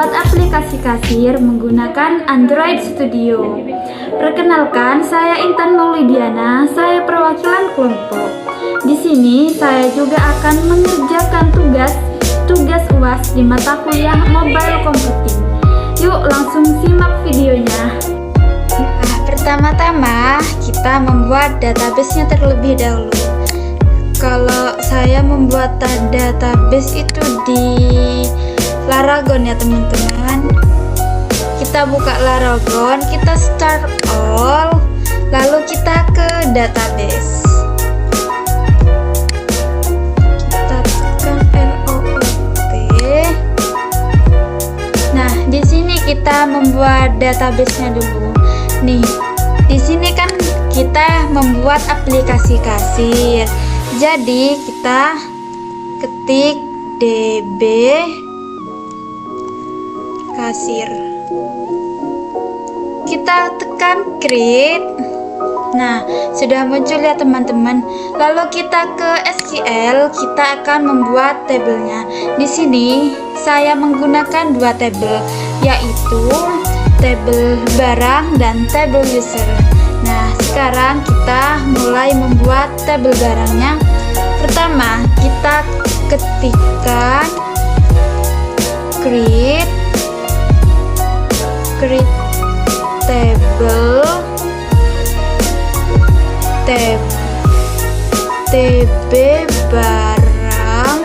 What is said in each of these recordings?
membuat aplikasi kasir menggunakan Android Studio. Perkenalkan, saya Intan Maulidiana, saya perwakilan kelompok. Di sini saya juga akan mengerjakan tugas UAS di mata kuliah Mobile Computing. Yuk langsung simak videonya. Nah, pertama-tama kita membuat database-nya terlebih dahulu. Kalau saya membuat database itu di Laragon ya teman-teman. Kita buka Laragon, kita start all, lalu kita ke database. Kita tekan LOOP. Nah, di sini kita membuat database-nya dulu. Nih, di sini kan kita membuat aplikasi kasir. Jadi kita ketik DB kasir. Kita tekan create. Nah, sudah muncul ya teman-teman. Lalu kita ke SQL, kita akan membuat tabelnya. Di sini saya menggunakan dua tabel, yaitu tabel barang dan tabel user. Nah, sekarang kita mulai membuat tabel barangnya. Pertama, kita ketikkan create table TB barang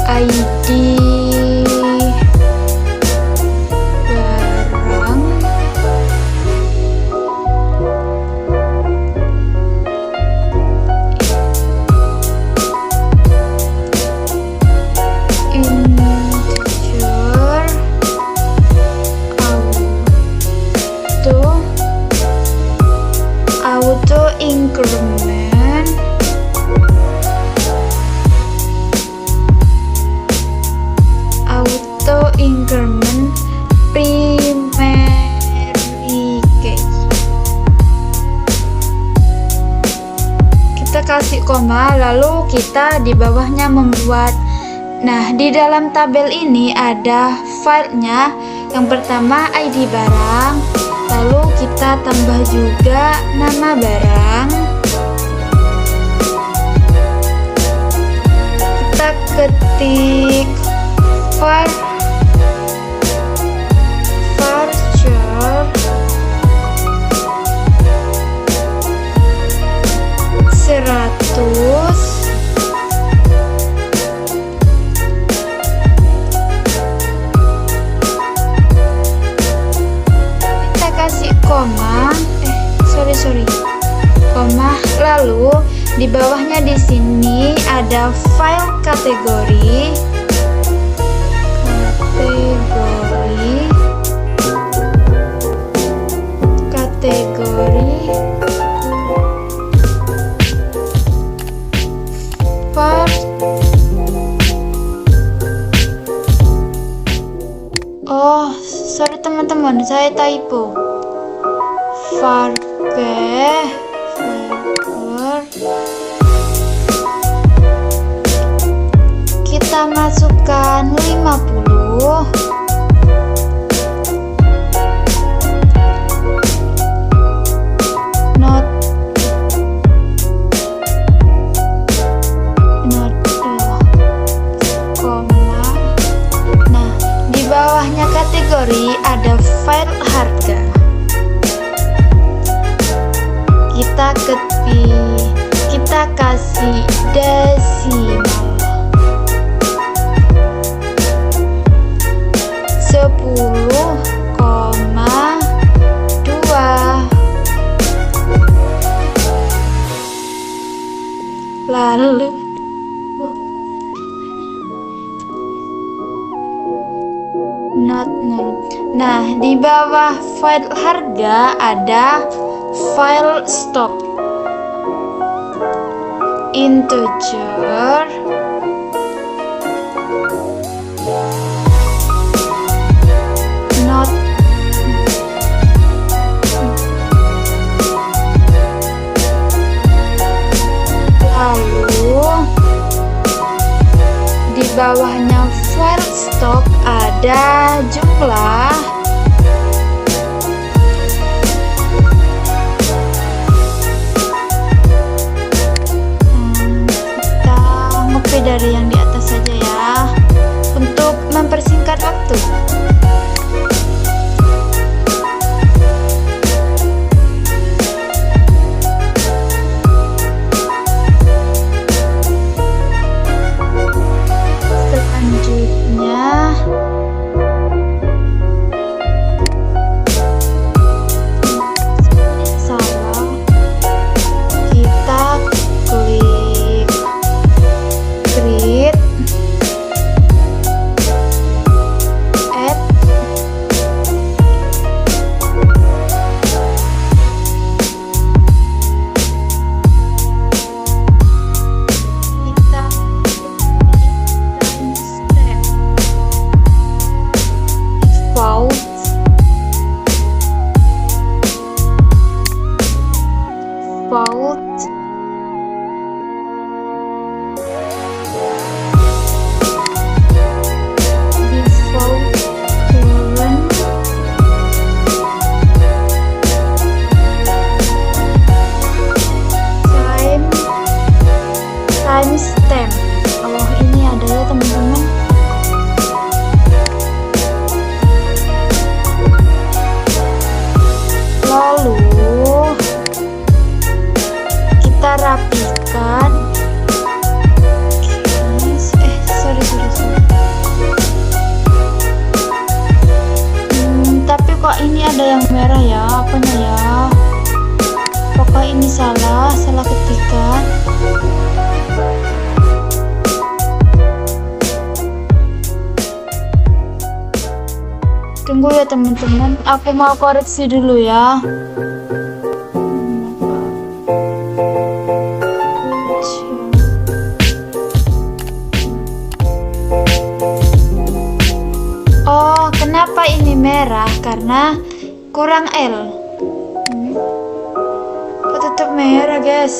ID barang integer auto increment primary key. Kita kasih koma, lalu kita di bawahnya membuat. Nah, di dalam tabel ini ada filenya. Yang pertama ID barang, lalu kita tambah juga nama barang. Kita ketik varchar 100. Kita kasih koma, koma, lalu di bawahnya di sini ada file kategori sorry teman-teman, saya typo. Kita masukkan 50. Kategori ada file harga. Kita kasih desimal 10,2. Lalu nah, di bawah file harga ada file stock integer ada jumlah kita ngopi dari yang di atas saja ya untuk mempersingkat waktu. Timestamp. Oh, ini ada ya teman-teman. Lalu kita rapikan. Sorry. Tapi kok ini ada yang merah ya? Apanya ya? Apakah ini salah ketikan? Tunggu ya teman-teman, aku mau koreksi dulu ya. Oh, kenapa ini merah? Karena kurang L. Kok tetap merah, guys?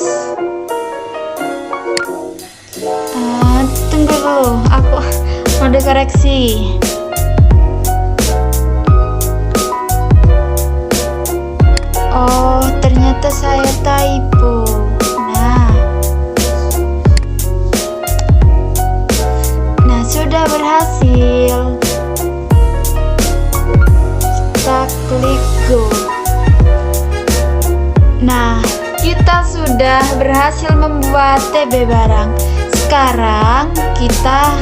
Tunggu dulu, aku mau dikoreksi. Oh, ternyata saya typo. Nah, sudah berhasil. Kita klik go. Nah, kita sudah berhasil membuat TB barang. Sekarang kita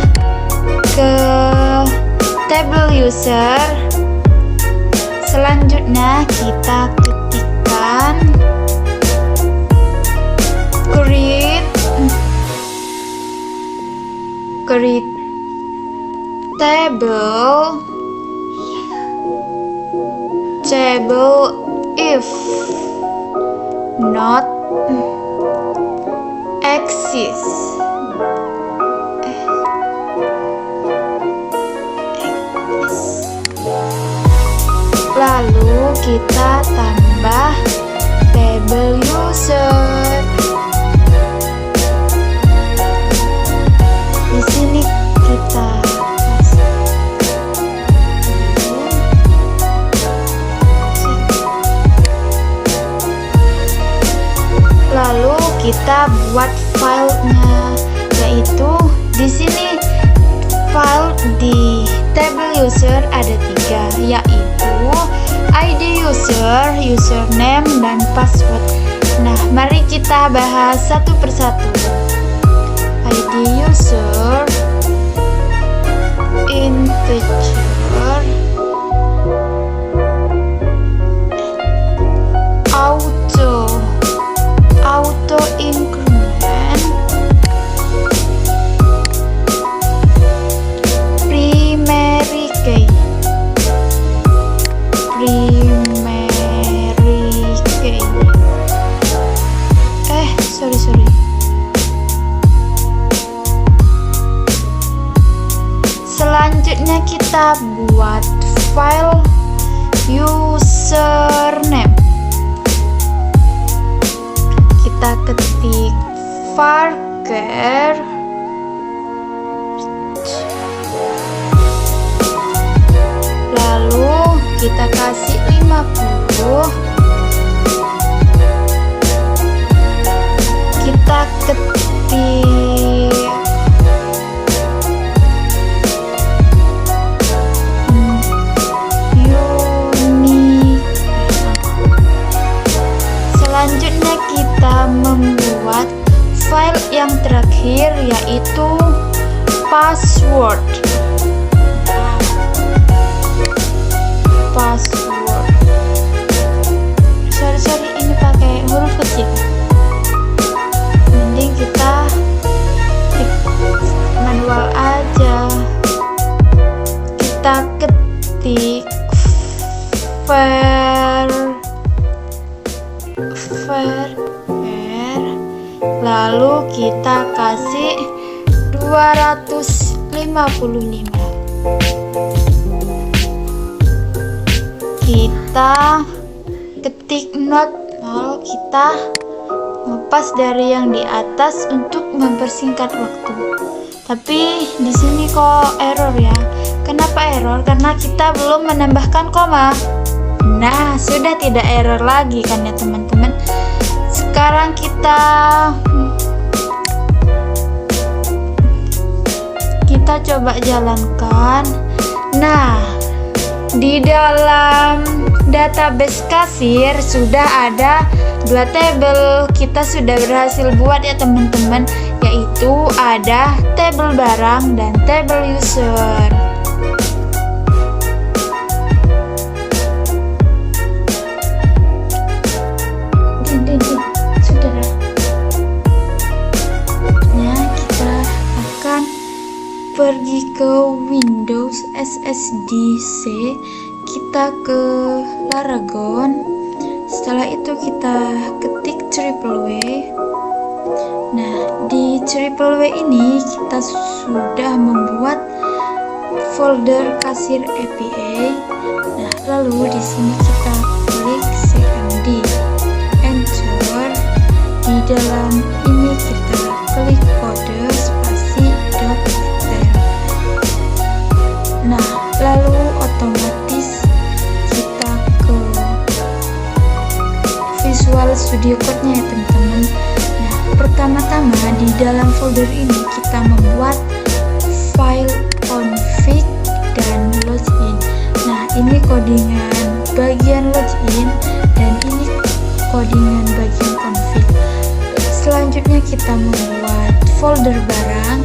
ke table user. Selanjutnya kita ketikkan create table if not exist. Lalu kita tambah table user. Di sini kita lalu kita buat filenya, yaitu di sini file di table user ada 3, yaitu ID user, username, dan password. Nah, mari kita bahas satu persatu. ID user, integer, auto increment, primary key. Sorry. Selanjutnya kita buat kita kasih 50. Kita ketik unique. Selanjutnya kita membuat file yang terakhir, yaitu password. Password. Sorry, ini pakai huruf kecil. Mending kita klik manual aja. Kita ketik var, lalu kita kasih 255. Kita ketik not, lalu kita lepas dari yang di atas untuk mempersingkat waktu. Tapi di sini kok error ya? Kenapa error? Karena kita belum menambahkan koma. Nah, sudah tidak error lagi kan ya teman-teman. Sekarang kita coba jalankan. Nah, di dalam database kasir sudah ada 2 tabel. Kita sudah berhasil buat ya teman-teman, yaitu ada tabel barang dan tabel user. Pergi ke Windows SSD-C, kita ke Laragon. Setelah itu kita ketik W. Nah, di W ini kita sudah membuat folder kasir APA. Nah, lalu di sini kita klik cmd, enter. Di dalam ini kita klik kode spasi dot. Nah, lalu otomatis kita ke Visual Studio Code-nya ya teman-teman. Nah, pertama-tama di dalam folder ini kita membuat file config dan login. Nah, ini codingan bagian login dan ini codingan bagian config. Selanjutnya kita membuat folder barang.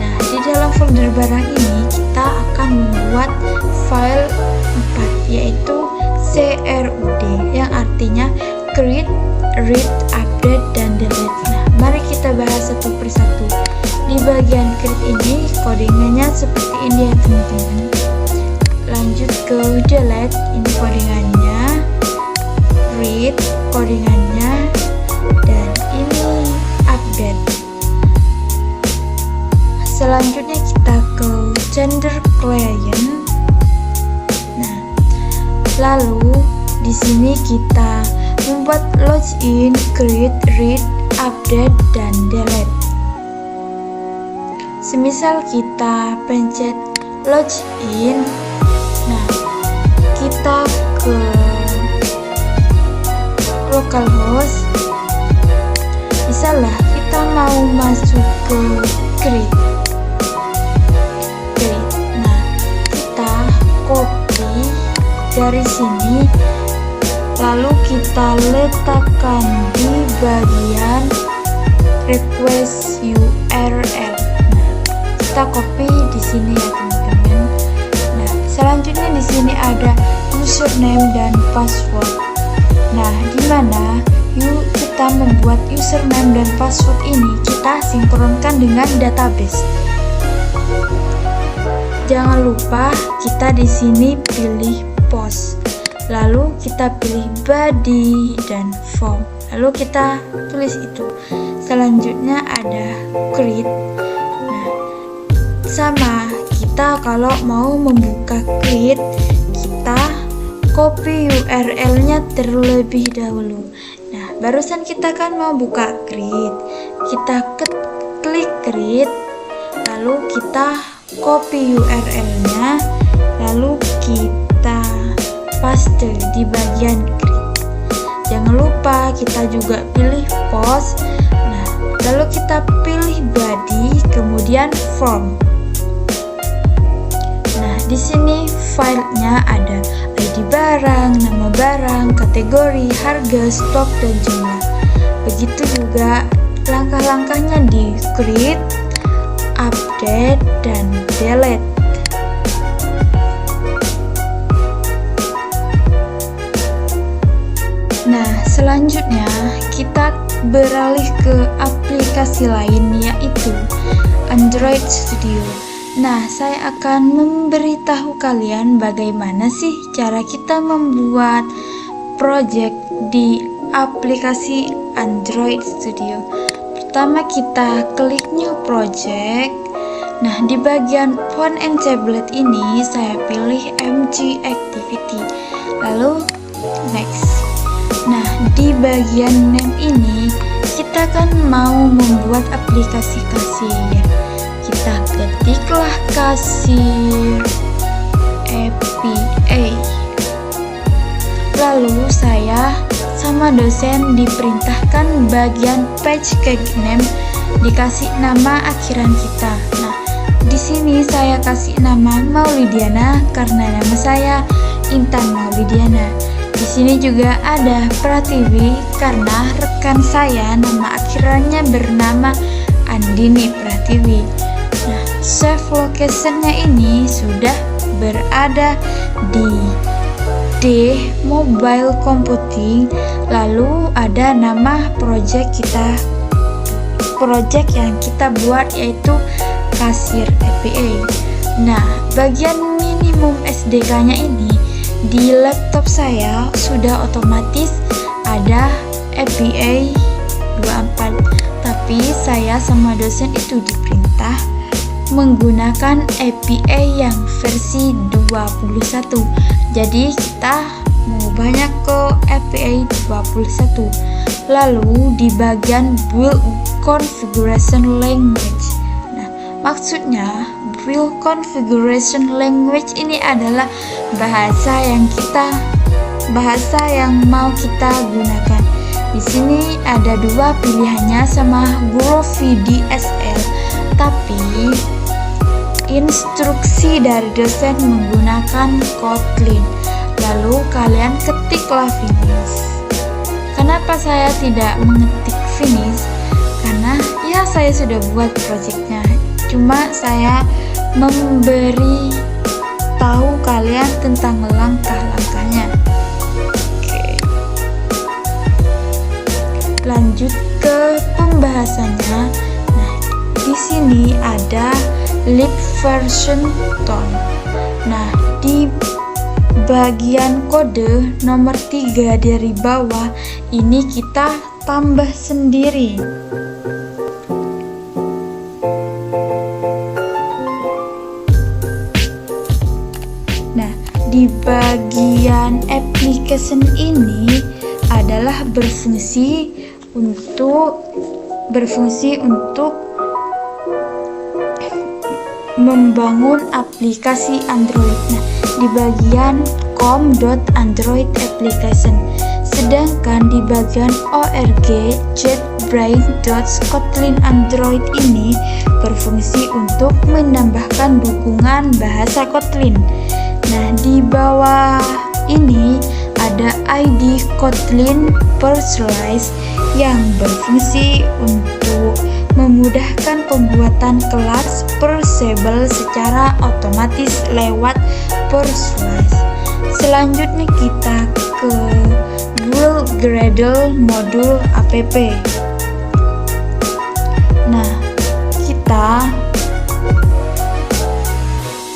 Nah, di dalam folder barang ini kita akan membuat file 4, yaitu CRUD, yang artinya create, read, update, dan delete. Nah, mari kita bahas satu persatu. Di bagian create ini codingannya seperti ini ya teman-teman. Lanjut ke delete, ini codingannya, read codingannya, dan ini update. Selanjutnya kita ke gender client. Nah, lalu di sini kita membuat login, create, read, update, dan delete. Semisal kita pencet login, nah kita ke localhost. Misalnya kita mau masuk ke create. Nah, kita copy dari sini, lalu kita letakkan di bagian request URL. Nah, kita copy di sini ya teman-teman. Nah, selanjutnya di sini ada username dan password. Nah, di mana kita membuat username dan password ini kita sinkronkan dengan database. Jangan lupa kita di sini pilih post, lalu kita pilih body dan form, lalu kita tulis itu. Selanjutnya ada create. Nah, sama kita kalau mau membuka create, kita copy URL-nya terlebih dahulu. Nah, barusan kita kan mau buka create, kita klik create, lalu kita copy URL-nya, lalu kita paste di bagian grid. Jangan lupa kita juga pilih post. Nah, lalu kita pilih body, kemudian form. Nah, di sini filenya ada ID barang, nama barang, kategori, harga, stok, dan jumlah. Begitu juga langkah-langkahnya di create, update, dan delete. Nah, selanjutnya kita beralih ke aplikasi lain, yaitu Android Studio. Nah, saya akan memberitahu kalian bagaimana sih cara kita membuat project di aplikasi Android Studio. Pertama, kita klik new project. Nah, di bagian phone and tablet ini saya pilih MG Activity. Lalu next. Nah, di bagian name ini kita kan mau membuat aplikasi kasir. Kita ketiklah kasir APA. Lalu saya sama dosen diperintahkan bagian page name dikasih nama akhiran kita. Nah, di sini saya kasih nama Maulidiana karena nama saya Intan Maulidiana. Di sini juga ada Pratiwi karena rekan saya nama akhirannya bernama Andini Pratiwi. Nah, save location-nya ini sudah berada di D Mobile Computing. Lalu ada nama project kita, project yang kita buat yaitu kasir APA. Nah, bagian minimum SDK-nya ini di laptop saya sudah otomatis ada APA 24, tapi saya sama dosen itu diperintah menggunakan APA yang versi 21. Jadi kita mengubahnya ke APA 21. Lalu di bagian build configuration language. Nah, maksudnya build configuration language ini adalah bahasa yang mau kita gunakan. Di sini ada dua pilihannya sama Groovy DSL, tapi instruksi dari dosen menggunakan Kotlin. Lalu kalian ketiklah finish. Kenapa saya tidak mengetik finish? Karena ya saya sudah buat projectnya. Cuma saya memberi tahu kalian tentang langkah-langkahnya. Oke. Lanjut ke pembahasannya. Nah, di sini ada lib version tone. Nah, di bagian kode nomor 3 dari bawah ini kita tambah sendiri. Nah, di bagian application ini adalah berfungsi untuk membangun aplikasi Android. Nah, di bagian com.android application, sedangkan di bagian org jetbrains.kotlin android ini berfungsi untuk menambahkan dukungan bahasa Kotlin. Nah, di bawah ini ada ID Kotlin Personalize yang berfungsi untuk memudahkan pembuatan kelas Parsable secara otomatis lewat Personalize. Selanjutnya kita ke build Gradle modul app. Nah, kita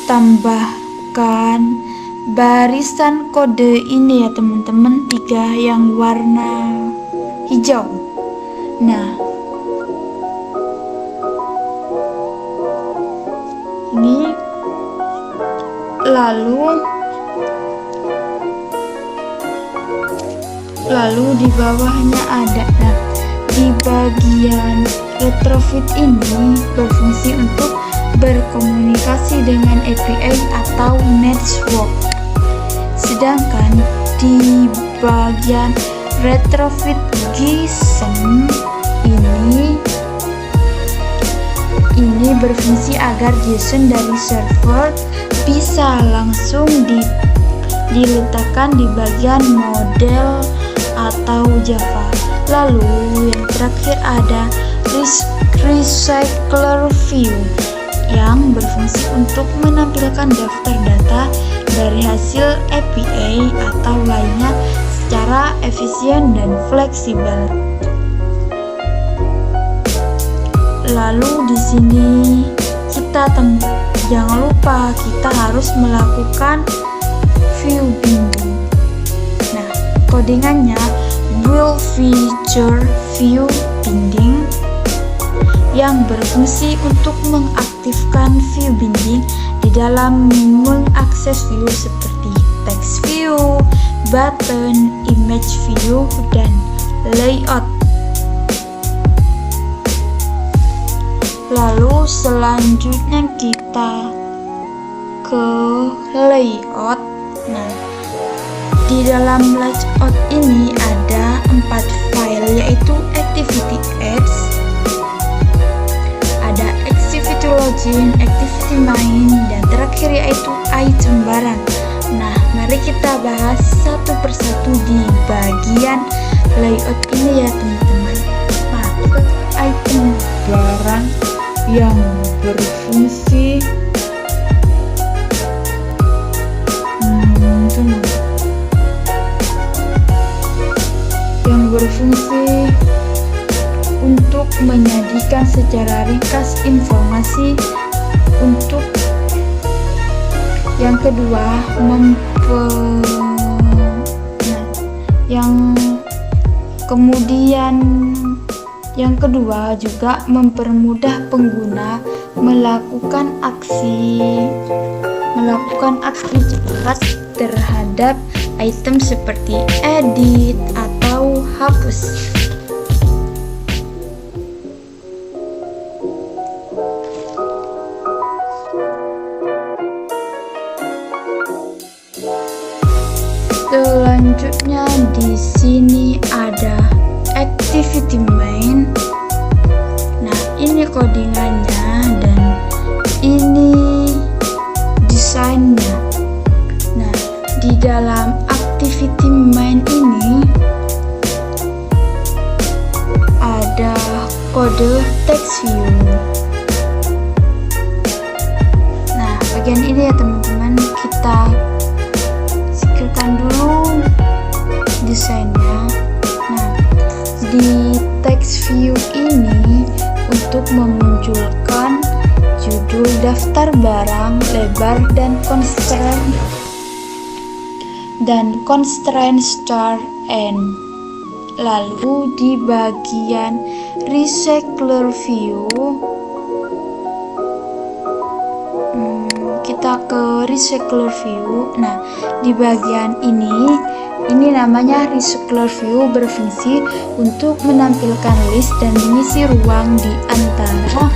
tambahkan barisan kode ini ya teman-teman, 3 yang warna hijau. Nah, ini lalu di bawahnya ada. Nah, di bagian retrofit ini berfungsi untuk berkomunikasi dengan API atau network. Sedangkan di bagian retrofit JSON ini berfungsi agar JSON dari server bisa langsung diletakkan di bagian model atau Java. Lalu yang terakhir ada Recycler View yang berfungsi untuk menampilkan daftar data dari hasil API atau lainnya secara efisien dan fleksibel. Lalu di sini jangan lupa kita harus melakukan view binding. Nah, codingannya will feature view binding yang berfungsi untuk mengaktifkan view binding di dalam mengakses view seperti text view, button, image view, dan layout. Lalu selanjutnya kita ke layout. Nah, di dalam layout ini ada 4 file, yaitu activity apps, ada activity login, activity main, dan terakhir yaitu item barang. Nah, mari kita bahas satu persatu di bagian layout ini ya teman-teman. Nah, item barang yang berfungsi untuk menyajikan secara ringkas informasi. Untuk yang kedua yang kedua juga mempermudah pengguna melakukan aksi cepat terhadap item seperti edit atau hapus. Selanjutnya di sini ada activity main. Nah, ini codingannya dan ini desainnya. Nah, di dalam activity main ini ada kode text view. Nah, bagian ini ya teman-teman, kita sikirkan dulu desainnya. Nah, di text view ini untuk memunculkan judul, daftar barang, lebar, dan constraint start end. Lalu di bagian recycler view, kita ke recycler view. Nah, di bagian ini namanya recycler view, berfungsi untuk menampilkan list dan mengisi ruang di antara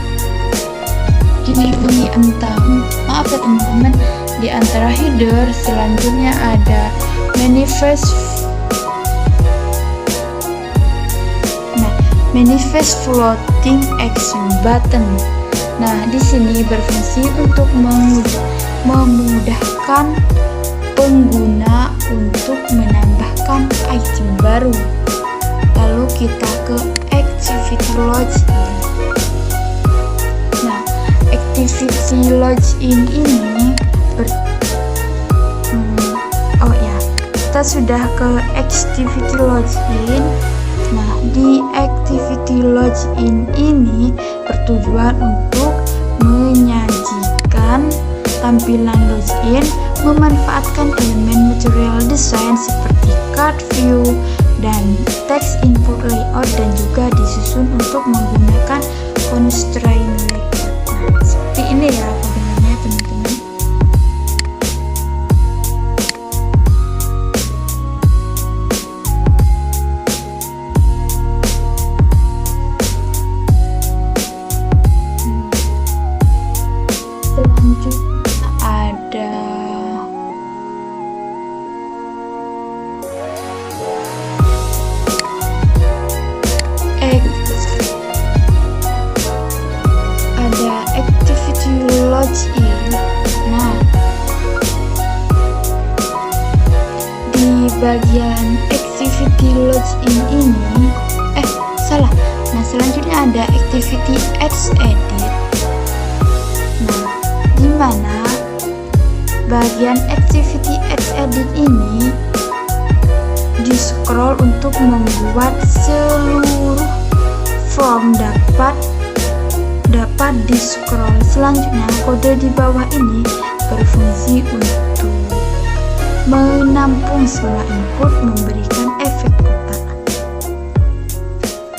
di antara header. Selanjutnya ada manifest floating action button. Nah, di sini berfungsi untuk memudahkan pengguna untuk menambahkan item baru. Lalu kita ke activity login. Nah, activity login ini kita sudah ke activity login. Nah, di activity login ini bertujuan untuk menyajikan tampilan login, memanfaatkan elemen material design seperti card view dan text input layout, dan juga disusun untuk menggunakan constraint layout. Nah, seperti ini ya penggunaannya teman-teman. Selanjutnya ada login. Nah, di bagian activity login ini salah. Nah, selanjutnya ada activity ads edit. Nah, di mana bagian activity ads edit ini di scroll untuk membuat seluruh form dapat di scroll. Selanjutnya kode di bawah ini berfungsi untuk menampung semua input, memberikan efek kotak.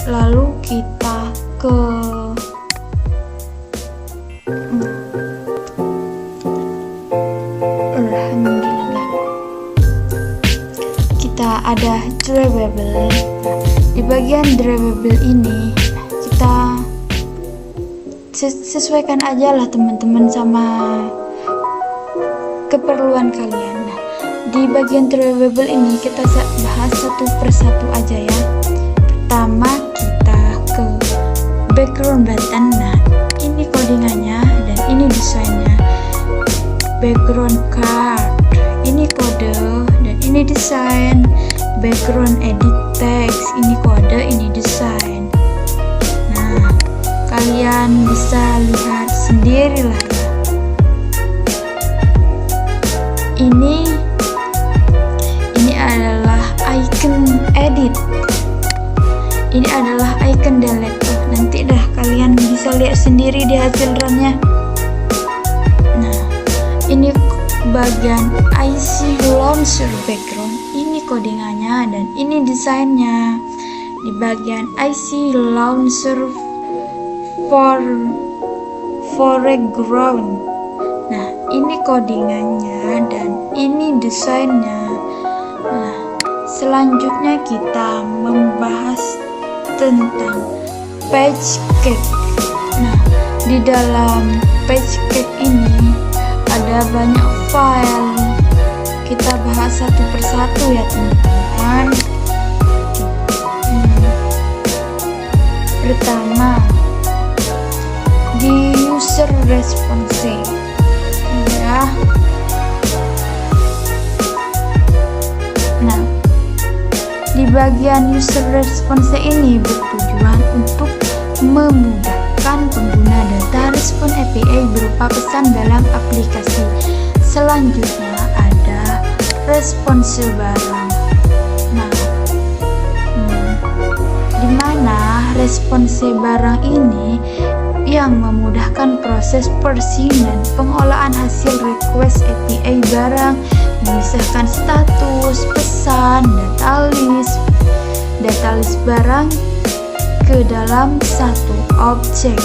Lalu kita ke ada drawable. Di bagian drawable ini kita sesuaikan aja lah teman-teman sama keperluan kalian. Nah, di bagian drawable ini kita bahas satu persatu aja ya. Pertama kita ke background button. Nah, ini codingannya dan ini desainnya. Background card, ini kode dan ini desain. Background edit text, ini kode, ini desain. Nah, kalian bisa lihat sendirilah ya. Ini adalah icon edit. Ini adalah icon delete. Nanti dah kalian bisa lihat sendiri di hasil runnya. Nah, ini bagian IC launcher background, ini codingannya dan ini desainnya. Di bagian IC launcher foreground, nah ini codingannya dan ini desainnya. Nah, selanjutnya kita membahas tentang page cake. Nah, di dalam page cake ini ada banyak file. Kita bahas satu persatu ya teman-teman. Pertama, di user response ya. Nah, di bagian user response ini bertujuan untuk memudahkan pengguna data respon API berupa pesan dalam aplikasi. Selanjutnya ada response barang. Nah, di mana response barang ini yang memudahkan proses parsing dan pengolahan hasil request API barang, memisahkan status, pesan, data list barang ke dalam satu objek.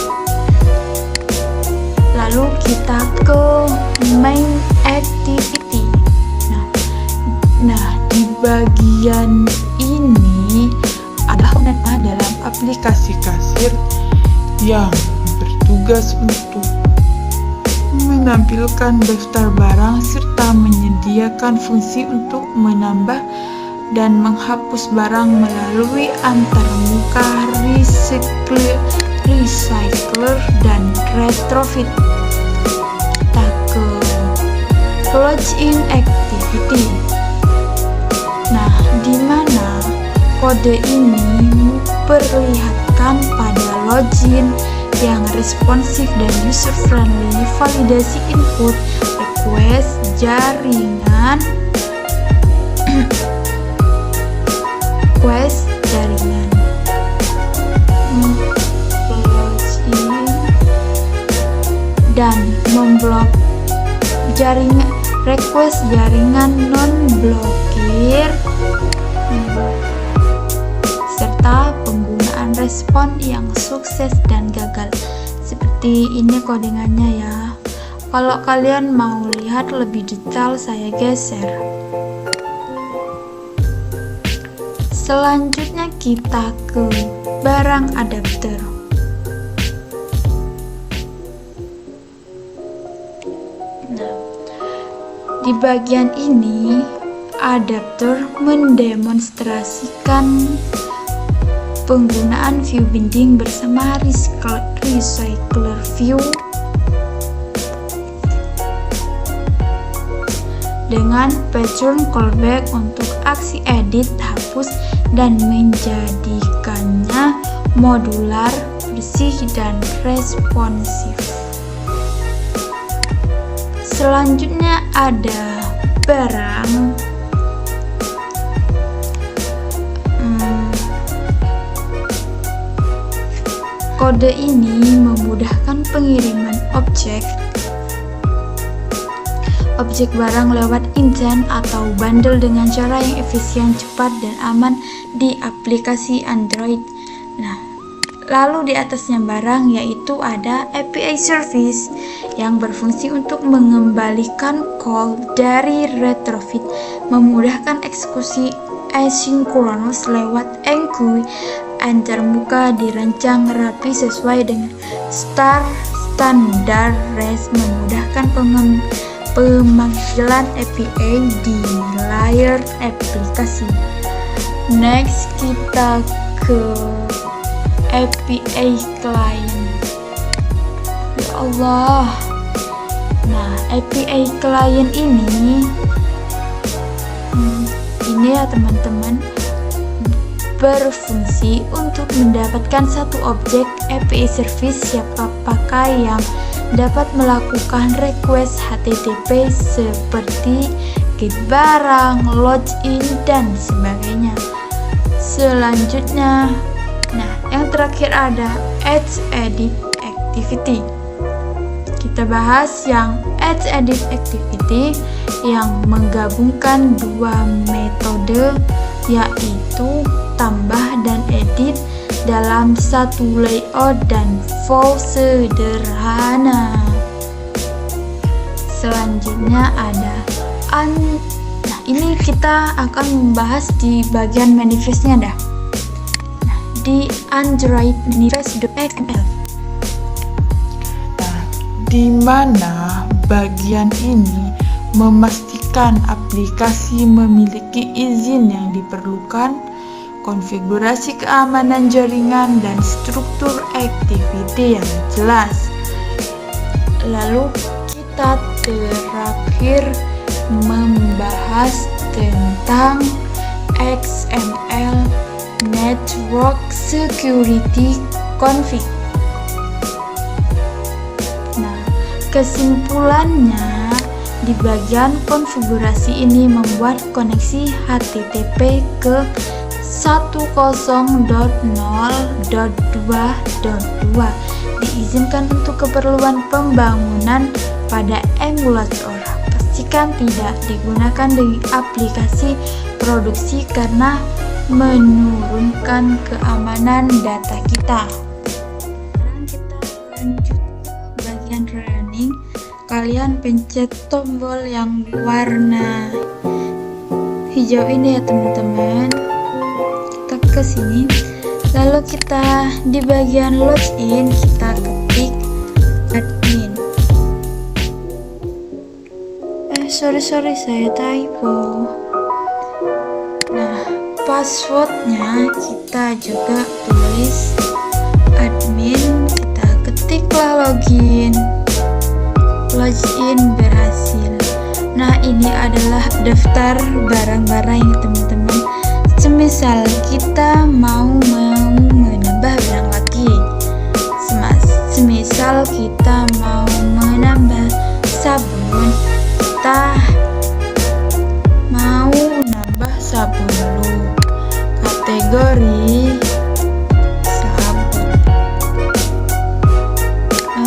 Lalu kita ke main activity. Nah, di bagian ini ada nama dalam aplikasi kasir yang bertugas untuk menampilkan daftar barang serta menyediakan fungsi untuk menambah dan menghapus barang melalui antarmuka recycler dan retrofit. Kita ke login activity. Nah, di mana kode ini memperlihatkan pada login yang responsif dan user friendly, validasi input, request, jaringan, login dan memblok jaringan, request jaringan non-blokir, serta penggunaan respon yang sukses dan gagal. Seperti ini codingannya ya. Kalau kalian mau lihat lebih detail, saya geser. Selanjutnya kita ke barang adapter. Nah, di bagian ini adapter mendemonstrasikan penggunaan view binding bersama recycler view dengan pattern callback untuk aksi edit, hapus, dan menjadikannya modular, bersih, dan responsif. Selanjutnya ada barang. Kode ini memudahkan pengiriman objek barang lewat intent atau bundle dengan cara yang efisien, cepat, dan aman di aplikasi Android. Nah, lalu di atasnya barang, yaitu ada API service yang berfungsi untuk mengembalikan call dari retrofit, memudahkan eksekusi asynchronous lewat ENGUI antarmuka, dirancang rapi sesuai dengan standar REST, memudahkan pemanggilan API di layar aplikasi. Next, kita ke API client. Ya Allah. Nah, API client ini ya teman-teman, berfungsi untuk mendapatkan satu objek API service siapa pakai yang dapat melakukan request HTTP seperti get barang, login, dan sebagainya. Selanjutnya, yang terakhir ada Edge Edit Activity. Kita bahas yang Edge Edit Activity yang menggabungkan dua metode, yaitu tambah dan edit dalam satu layout dan flow sederhana. Selanjutnya ada ini kita akan membahas di bagian manifestnya dah. Di Android manifest.xml. Di mana bagian ini memastikan aplikasi memiliki izin yang diperlukan, konfigurasi keamanan jaringan, dan struktur activity yang jelas. Lalu kita terakhir membahas tentang XML Network Security Config. Kesimpulannya, di bagian konfigurasi ini membuat koneksi HTTP ke 10.0.2.2 diizinkan untuk keperluan pembangunan pada emulator. Pastikan tidak digunakan di aplikasi produksi karena menurunkan keamanan data kita. Sekarang kita lanjut ke bagian running. Kalian pencet tombol yang warna hijau ini ya teman-teman. Kita ke sini. Lalu kita di bagian login kita ketik admin. Sorry saya typo. Nah, passwordnya kita juga tulis admin. Kita ketiklah login. Login berhasil. Nah, ini adalah daftar barang-barang yang teman-teman. Semisal kita mau menambah barang lagi. Semisal kita mau menambah sabun, kita mau nambah sabun dulu. Kategori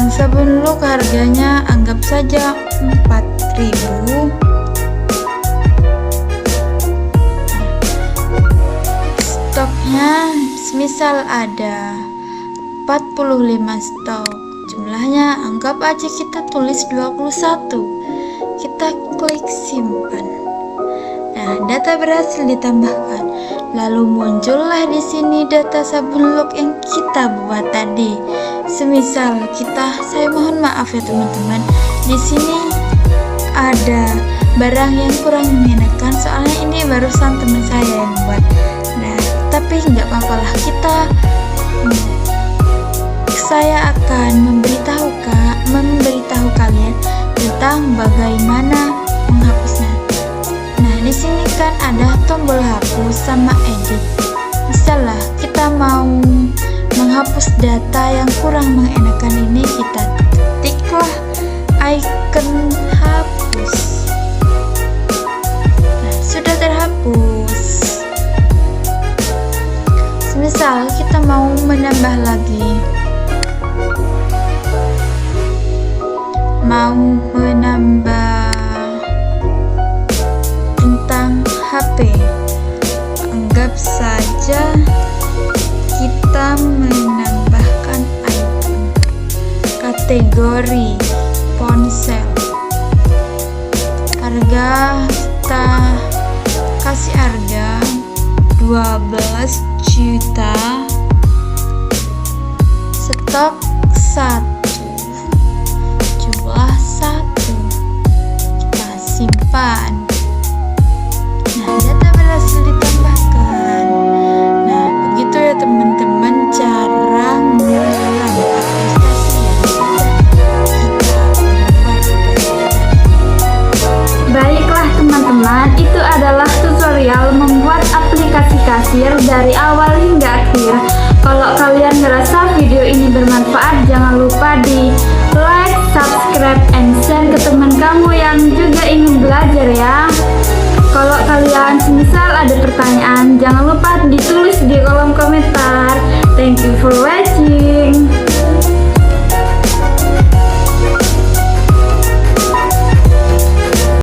sabun look harganya anggap saja 4.000. Stoknya semisal ada 45 stok, jumlahnya anggap aja kita tulis 21. Kita klik simpan. Nah, data berhasil ditambahkan. Lalu muncullah di sini data sabun look yang kita buat tadi. Semisal saya mohon maaf ya teman-teman, di sini ada barang yang kurang mengenakan, soalnya ini barusan teman saya yang buat. Nah, tapi nggak apa-apa lah, saya akan memberitahu kalian tentang bagaimana menghapusnya. sini kan ada tombol hapus sama edit. Misalnya kita mau menghapus data yang kurang mengenakan ini, kita ketiklah icon hapus. Nah, sudah terhapus. Misal kita mau menambah lagi, mau menambah tentang HP, anggap saja kita menambahkan item kategori ponsel. Harga kita kasih harga 12 juta, stok 1, jumlah 1, kita simpan. Nah, data berhasil ditambahkan. Nah, begitu ya teman-teman cara mengulang aplikasi yang sudah kita buat. Baiklah teman-teman, itu adalah tutorial membuat aplikasi kasir dari awal hingga akhir. Kalau kalian merasa video ini bermanfaat, jangan lupa di like, subscribe, and share ke teman kamu yang juga ingin belajar ya. Kalau kalian semisal ada pertanyaan, jangan lupa ditulis di kolom komentar. Thank you for watching.